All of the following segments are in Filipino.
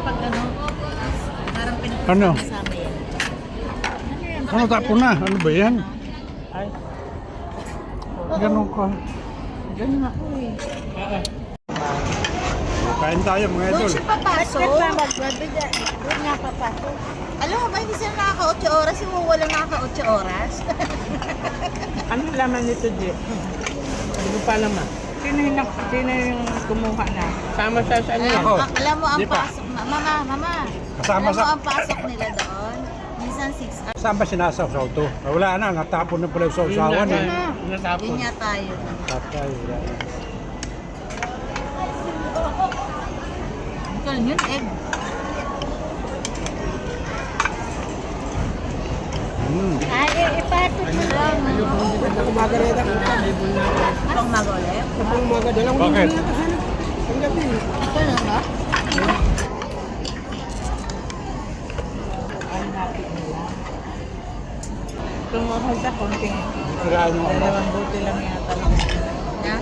pag ano, parang Ano? pinagkasama yan. Ano tapon na? Ano ba yan? Ay, Ganun ka. Ganun ako eh. Kain tayo mga Doon idol. siya papasok. doon nga papasok. Alam mo ba, hindi sila nakaka-8 oras, yung wala nakaka-8 oras. Ano laman nito, G? Hindi ko pa naman. Sino yung kumuha na? Sama sa ano yan? Ako. Alam mo ang Di pa. pasok, mama. Kasama Alam mo sa... ang pasok nila doon? Minsan 6 hours. Saan ba sinasaw-saw to? Wala na, natapon na pala yung sausawan eh. Natapon. Yun nga tayo. Tatay, wala na. Ito yun, egg. Ay, ipatid mo lang. Anong umaga ulit? Bakit? Ito na ba? Tumahal sa konting. Kailangan yung ano. Dalawang buti lang yata lang. Na?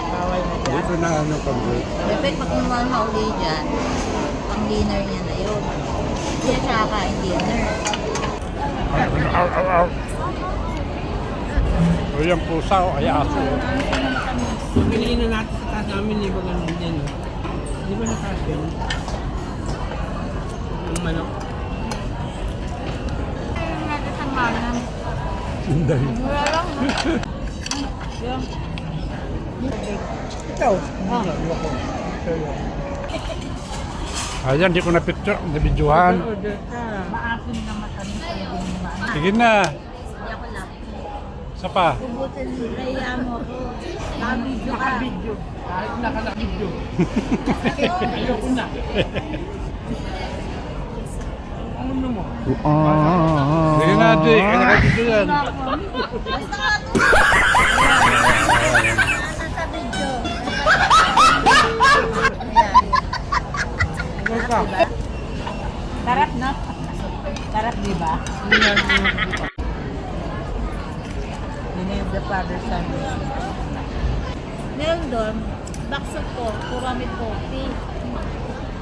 Bawal na dyan. Dito na ano pag Bebek, pag kumuha na uli dyan, pang dinner niya na yun. Hindi siya kakain dinner. Aw. O yung pusa o ay aso. Pagpiliin na natin sa taas namin, di ba ganun din? Di ba nataas yun? Ang manok. Ayun natin sa manam. Sunday. Wala lang. Ito. Ayan, di ko na picture, na videohan. Order ka. Maasin na matamis ang ginagawa. Sige na. Hindi ako lang. Isa pa. Bubutin nila mo ako. Nakabidyo ka. Video. Kahit naka-video. Ayoko na. Ano mo? Sige na, di. Kaya nakabidyo yan. Basta nga ito. Nasa video. Ito. Sarap, no? Sarap, di ba? Yun yung the father's son. Meron doon, box of pork, puramit coffee.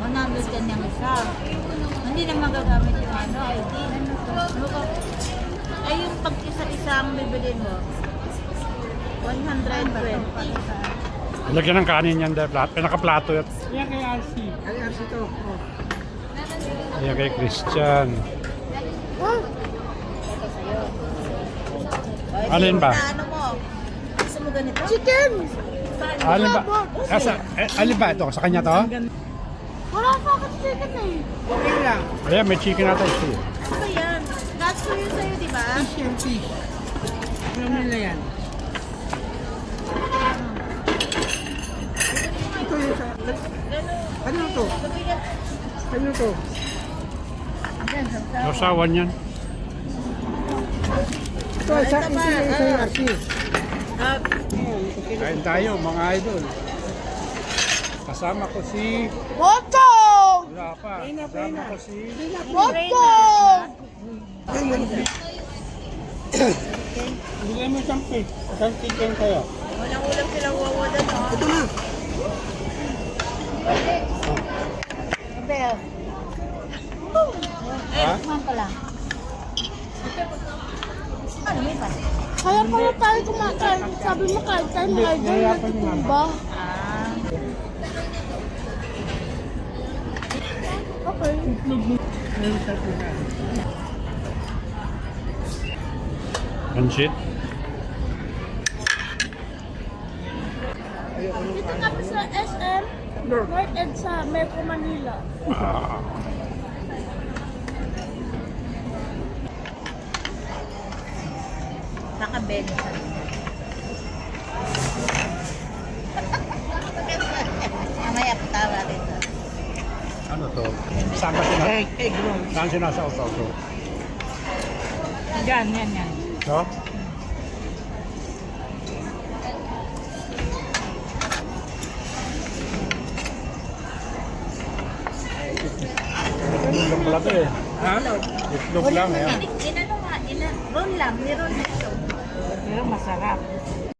100 kanyang isa. Hindi na magagamit yung ano, ID. Ano ko? Ay, yung pag isa-isa ang bibili mo, 120. Lagyan ng kanin yan dahil pinakaplato yan. Yan kay RC. Kay RC to. Ayan kay Christian. Alin ba? Ano mo? Gusto mo ganito? Chicken! Alin ba? Alin ba ito? Sa kanya to? Wala pa ako chicken eh. Okay lang. Ayan, may chicken natin. Ano ba yan? That's for you sa'yo, di ba? Fish and fish. Ano nila yan? Ito yung sa... Ano to? Ano to? Sausawan yan. Ito, sa RC. Kain tayo mga idol. Kasama ko si... Moto! Wala pa. Kasama ko si... Moto! Bigyan mo isang fish. Isang chicken kayo. Walang ulam silang wawalan, no? Ito na. Bel. Ha? Kumain ka lang. Ano, may pa? Kaya pala tayo kumakain. Sabi mo kain tayo mga idol. Natutong ba? Ah. Okay. Pansit. Dito kami sa SM, North End sa Metro Manila. Ah. Nakabend. Mamaya patawa dito. Ano to? Saan ba sina... Egg roll. Saan sinasausaw to? Yan. So? Itlog pala to eh. Ha? Itlog lang eh. Inano nga, roll lang, ni roll na ito. Pero masarap.